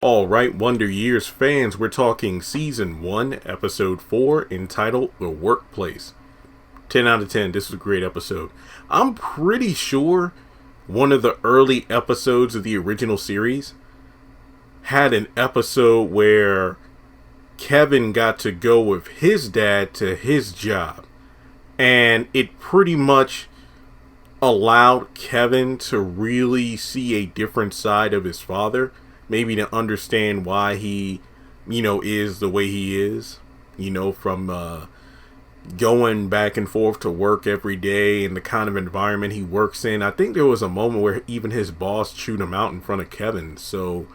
All right, Wonder Years fans, we're talking Season 1, Episode 4, entitled The Workplace. 10 out of 10, this is a great episode. I'm pretty sure one of the early episodes of the original series had an episode where Kevin got to go with his dad to his job. And it pretty much allowed Kevin to really see a different side of his father. Maybe to understand why he, is the way he is, from going back and forth to work every day and the kind of environment he works in. I think there was a moment where even his boss chewed him out in front of Kevin. So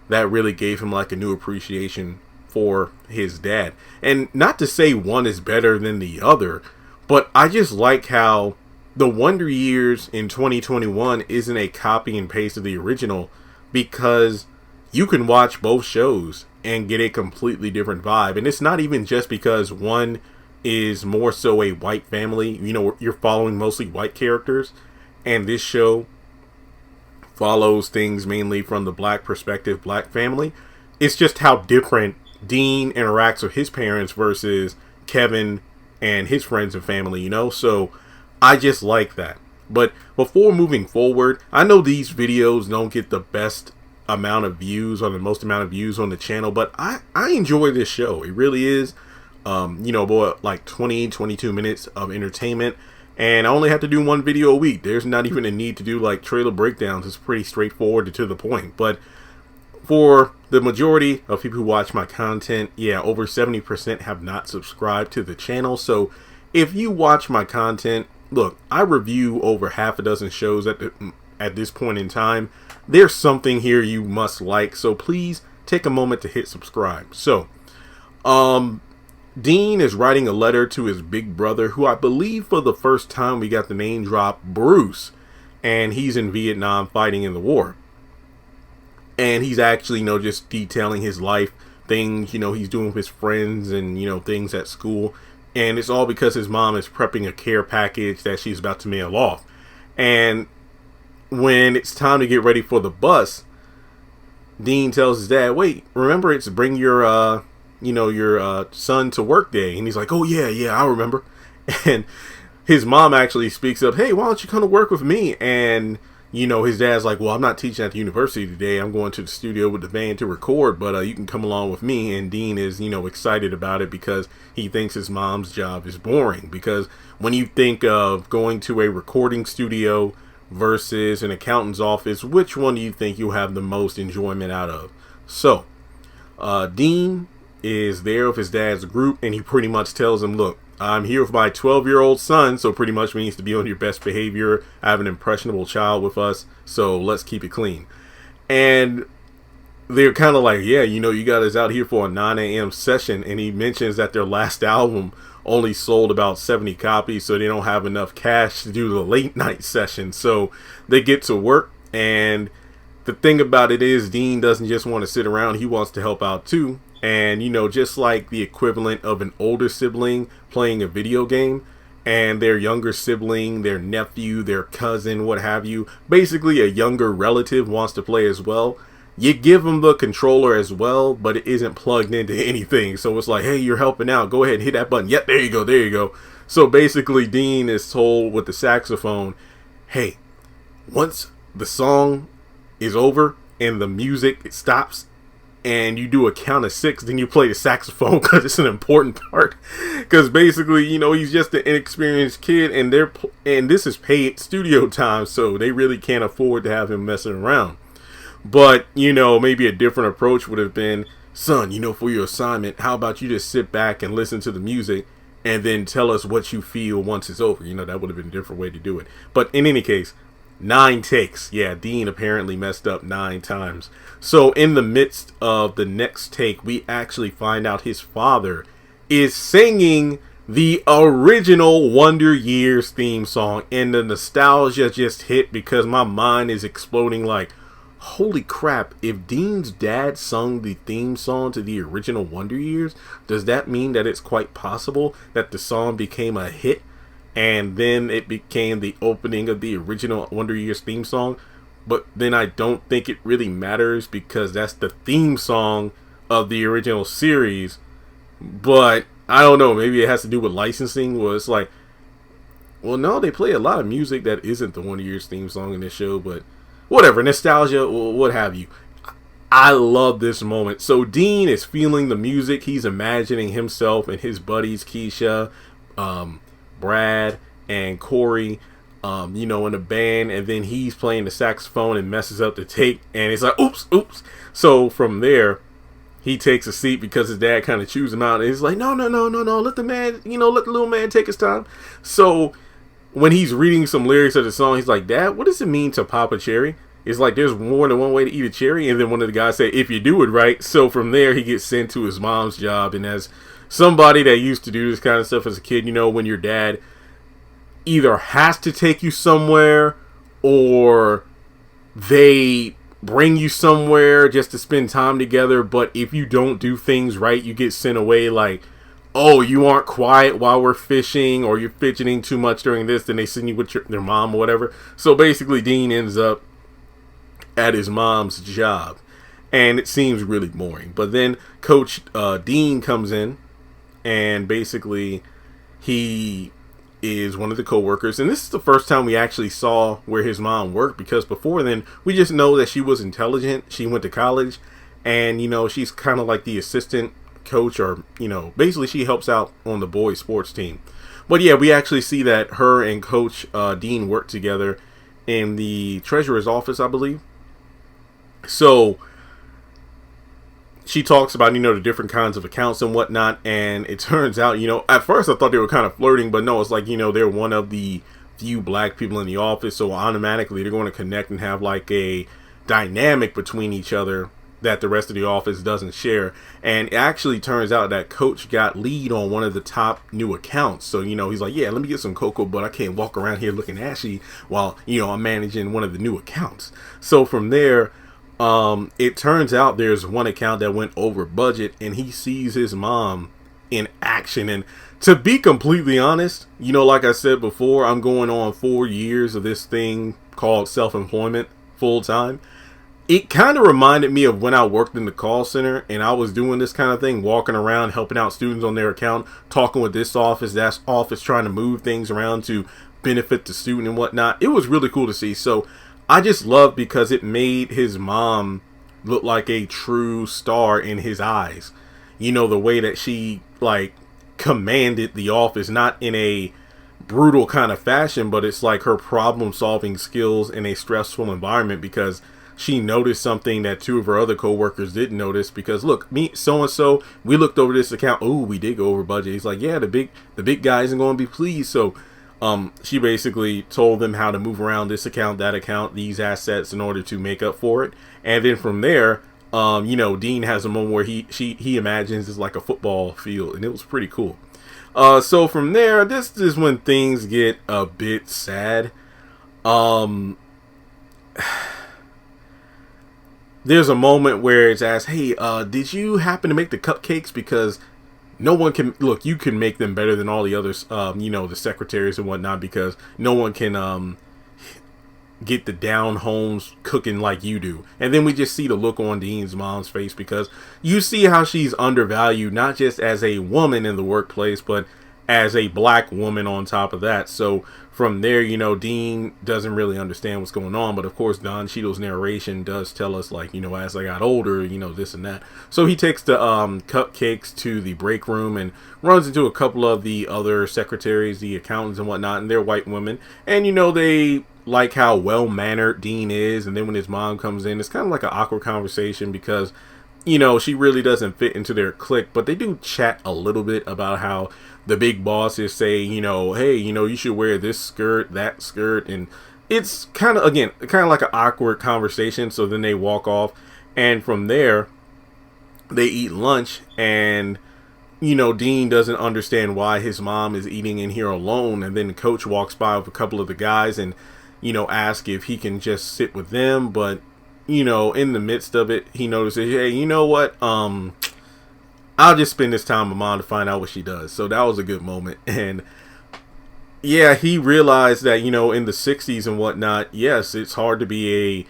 that really gave him like a new appreciation for his dad. And not to say one is better than the other, but I just like how the Wonder Years in 2021 isn't a copy and paste of the original, because you can watch both shows and get a completely different vibe. And it's not even just because one is more so a white family. You're following mostly white characters, and this show follows things mainly from the black perspective, black family. It's just how different Dean interacts with his parents versus Kevin and his friends and family, So I just like that. But before moving forward, I know these videos don't get the best amount of views or the most amount of views on the channel, but I enjoy this show. It really is like 22 minutes of entertainment, and I only have to do one video a week. There's not even a need to do like trailer breakdowns. It's pretty straightforward and to the point. But for the majority of people who watch my content, over 70% have not subscribed to the channel. So if you watch my content, look, I review over half a dozen shows at this point in time. There's something here you must like, so please take a moment to hit subscribe. So, Dean is writing a letter to his big brother, who I believe for the first time we got the name drop, Bruce, and he's in Vietnam fighting in the war. And he's actually, just detailing his life, things, he's doing with his friends and, things at school. And it's all because his mom is prepping a care package that she's about to mail off. And when it's time to get ready for the bus, Dean tells his dad, wait, remember, it's bring your son to work day. And he's like, oh yeah, I remember. And his mom actually speaks up, hey, why don't you come to work with me? And, his dad's like, well, I'm not teaching at the university today. I'm going to the studio with the band to record, but you can come along with me. And Dean is, excited about it because he thinks his mom's job is boring. Because when you think of going to a recording studio versus an accountant's office, which one do you think you'll have the most enjoyment out of? So, Dean is there with his dad's group, and he pretty much tells him, look, I'm here with my 12-year-old son, so pretty much means to be on your best behavior. I have an impressionable child with us, so let's keep it clean. And they're kind of like, yeah, you got us out here for a 9 a.m. session, and he mentions that their last album only sold about 70 copies, so they don't have enough cash to do the late night session. So they get to work, and the thing about it is Dean doesn't just want to sit around. He wants to help out too. And, just like the equivalent of an older sibling playing a video game, and their younger sibling, their nephew, their cousin, what have you, basically a younger relative wants to play as well, you give them the controller as well, but it isn't plugged into anything. So it's like, hey, you're helping out. Go ahead and hit that button. Yep, there you go. So basically, Dean is told with the saxophone, hey, once the song is over and the music stops and you do a count of 6, then you play the saxophone because it's an important part. Because basically, he's just an inexperienced kid, and this is paid studio time, so they really can't afford to have him messing around. But, maybe a different approach would have been, son, for your assignment, how about you just sit back and listen to the music and then tell us what you feel once it's over? That would have been a different way to do it. But in any case, 9 takes. Yeah, Dean apparently messed up 9 times. So in the midst of the next take, we actually find out his father is singing the original Wonder Years theme song. And the nostalgia just hit because my mind is exploding like, holy crap, if Dean's dad sung the theme song to the original Wonder Years, does that mean that it's quite possible that the song became a hit and then it became the opening of the original Wonder Years theme song? but then I don't think it really matters because that's the theme song of the original series. But I don't know, maybe it has to do with licensing, where it's like, well, no, they play a lot of music that isn't the Wonder Years theme song in this show, but whatever, nostalgia, what have you. I love this moment. So Dean is feeling the music. He's imagining himself and his buddies, Keisha, Brad, and Corey, in a band, and then he's playing the saxophone and messes up the take, and it's like, oops. So from there, he takes a seat because his dad kind of chews him out, and he's like, no, let the man, let the little man take his time. So when he's reading some lyrics of the song, he's like, Dad, what does it mean to pop a cherry? It's like there's more than one way to eat a cherry. And then one of the guys said, if you do it right. So from there, he gets sent to his mom's job. And as somebody that used to do this kind of stuff as a kid, when your dad either has to take you somewhere or they bring you somewhere just to spend time together. But if you don't do things right, you get sent away like, oh, you aren't quiet while we're fishing, or you're fidgeting too much during this, then they send you with their mom or whatever. So basically, Dean ends up at his mom's job, and it seems really boring. But then Coach Dean comes in, and basically he is one of the co-workers, and this is the first time we actually saw where his mom worked, because before then we just know that she was intelligent, she went to college, and she's kind of like the assistant coach, or basically she helps out on the boys sports team. But yeah, we actually see that her and Coach Dean work together in the treasurer's office, I believe. So she talks about the different kinds of accounts and whatnot, and it turns out at first I thought they were kind of flirting, but no, it's like they're one of the few black people in the office, so automatically they're going to connect and have like a dynamic between each other that the rest of the office doesn't share. And it actually turns out that Coach got lead on one of the top new accounts. So, he's like, yeah, let me get some cocoa, but I can't walk around here looking ashy while, I'm managing one of the new accounts. So from there, it turns out there's one account that went over budget, and he sees his mom in action. And to be completely honest, like I said before, I'm going on 4 years of this thing called self-employment full time. It kind of reminded me of when I worked in the call center and I was doing this kind of thing, walking around, helping out students on their account, talking with this office, that office, trying to move things around to benefit the student and whatnot. It was really cool to see. So I just loved because it made his mom look like a true star in his eyes. The way that she like commanded the office, not in a brutal kind of fashion, but it's like her problem solving skills in a stressful environment, because she noticed something that two of her other coworkers didn't notice. Because look, me, so-and-so, we looked over this account. Oh, we did go over budget. He's like, yeah, the big guy isn't going to be pleased. So she basically told them how to move around this account, that account, these assets in order to make up for it. And then from there, Dean has a moment where he imagines it's like a football field, and it was pretty cool. So from there, this is when things get a bit sad. There's a moment where it's asked, hey, did you happen to make the cupcakes? Because no one can, look, you can make them better than all the others, the secretaries and whatnot, because no one can get the down homes cooking like you do. And then we just see the look on Dean's mom's face, because you see how she's undervalued, not just as a woman in the workplace, but as a black woman on top of that. So from there, Dean doesn't really understand what's going on. But of course, Don Cheadle's narration does tell us, like, as I got older, this and that. So he takes the cupcakes to the break room and runs into a couple of the other secretaries, the accountants and whatnot, and they're white women. And, they like how well-mannered Dean is. And then when his mom comes in, it's kind of like an awkward conversation, because she really doesn't fit into their clique, but they do chat a little bit about how the big bosses say, hey, you should wear this skirt, that skirt. And it's kind of like an awkward conversation. So then they walk off, and from there they eat lunch, and Dean doesn't understand why his mom is eating in here alone. And then the coach walks by with a couple of the guys and ask if he can just sit with them. But in the midst of it, he notices, hey, you know what? I'll just spend this time with Mom to find out what she does. So that was a good moment. And yeah, he realized that, in the 60s and whatnot, yes, it's hard to be a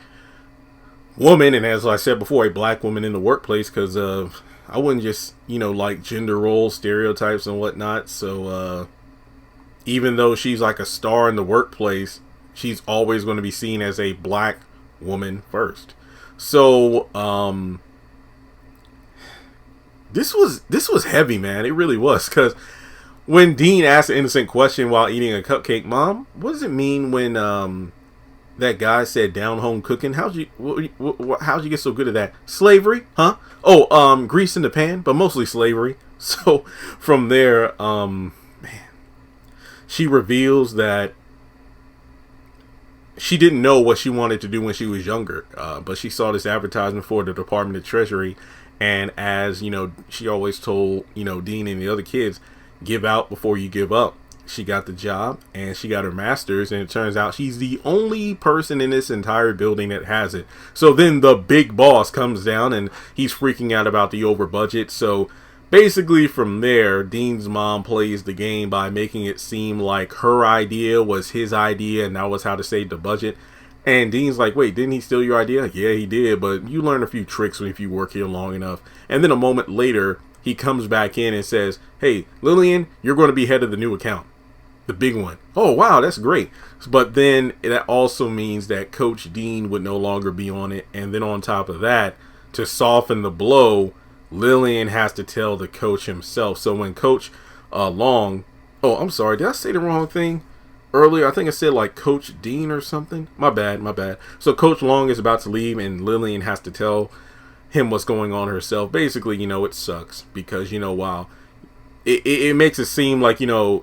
woman, and as I said before, a black woman in the workplace, because I wouldn't just, like gender role stereotypes and whatnot. So even though she's like a star in the workplace, she's always going to be seen as a black woman first. So this was heavy, man. It really was, because when Dean asked an innocent question while eating a cupcake, Mom, what does it mean when that guy said down home cooking? How'd you get so good at that? Slavery, huh? Oh, grease in the pan, but mostly slavery. So from there, man, she reveals that she didn't know what she wanted to do when she was younger, but she saw this advertisement for the Department of Treasury, and as she always told Dean and the other kids, give out before you give up. She got the job and she got her master's, and it turns out she's the only person in this entire building that has it. So then the big boss comes down and he's freaking out about the over budget. So basically from there, Dean's mom plays the game by making it seem like her idea was his idea and that was how to save the budget. And Dean's like, wait, didn't he steal your idea? Yeah, he did, but you learn a few tricks if you work here long enough. And then a moment later, he comes back in and says, hey, Lillian, you're going to be head of the new account. The big one. Oh, wow, that's great. But then that also means that Coach Dean would no longer be on it. And then on top of that, to soften the blow, Lillian has to tell the coach himself. So when Coach Long, oh, I'm sorry, did I say the wrong thing earlier? I think I said like Coach Dean or something. My bad. So Coach Long is about to leave and Lillian has to tell him what's going on herself. Basically, it sucks because, wow. It makes it seem like,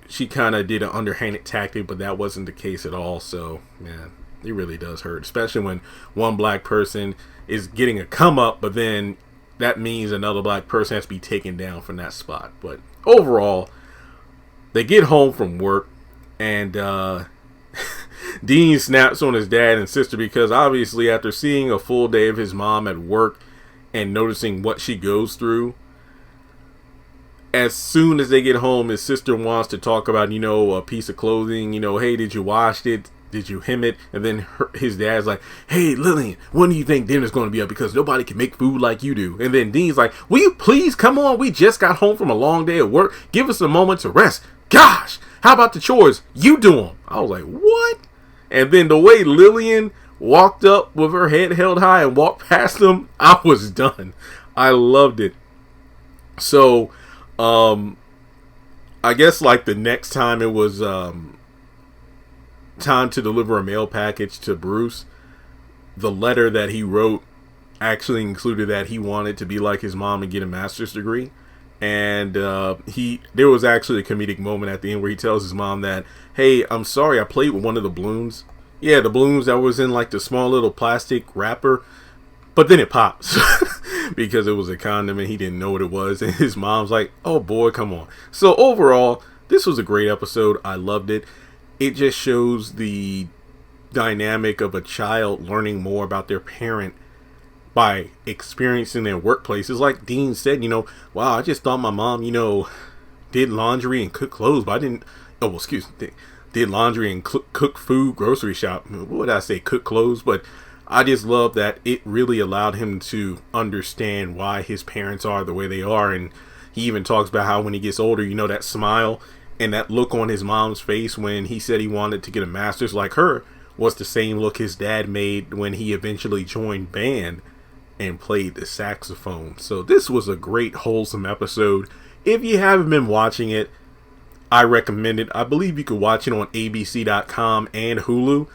she kind of did an underhanded tactic, but that wasn't the case at all. So, man, it really does hurt, especially when one black person is getting a come up, but then that means another black person has to be taken down from that spot. But overall, they get home from work and Dean snaps on his dad and sister because obviously after seeing a full day of his mom at work and noticing what she goes through, as soon as they get home, his sister wants to talk about, a piece of clothing, hey, did you wash it? Did you hem it? And then his dad's like, hey, Lillian, when do you think dinner's going to be up? Because nobody can make food like you do. And then Dean's like, will you please come on? We just got home from a long day at work. Give us a moment to rest. Gosh, how about the chores? You do them. I was like, what? And then the way Lillian walked up with her head held high and walked past them, I was done. I loved it. So, I guess like the next time it was time to deliver a mail package to Bruce, the letter that he wrote actually included that he wanted to be like his mom and get a master's degree. And there was actually a comedic moment at the end where he tells his mom that, hey, I'm sorry, I played with one of the balloons. Yeah, the balloons that was in like the small little plastic wrapper. But then it pops because it was a condom and he didn't know what it was. And his mom's like, oh boy, come on. So overall, this was a great episode. I loved it. It just shows the dynamic of a child learning more about their parent by experiencing their workplaces. Like Dean said, wow, I just thought my mom, did laundry and cook clothes, but I didn't, did laundry and cook food, grocery shop. What would I say? Cook clothes. But I just love that it really allowed him to understand why his parents are the way they are. And he even talks about how when he gets older, that smile and that look on his mom's face when he said he wanted to get a master's like her was the same look his dad made when he eventually joined band and played the saxophone. So this was a great, wholesome episode. If you haven't been watching it, I recommend it. I believe you could watch it on abc.com and Hulu.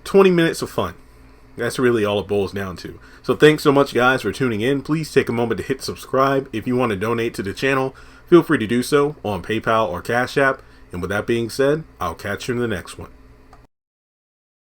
20 minutes of fun. That's really all it boils down to. So thanks so much, guys, for tuning in. Please take a moment to hit subscribe. If you want to donate to the channel, feel free to do so on PayPal or Cash App. And with that being said, I'll catch you in the next one.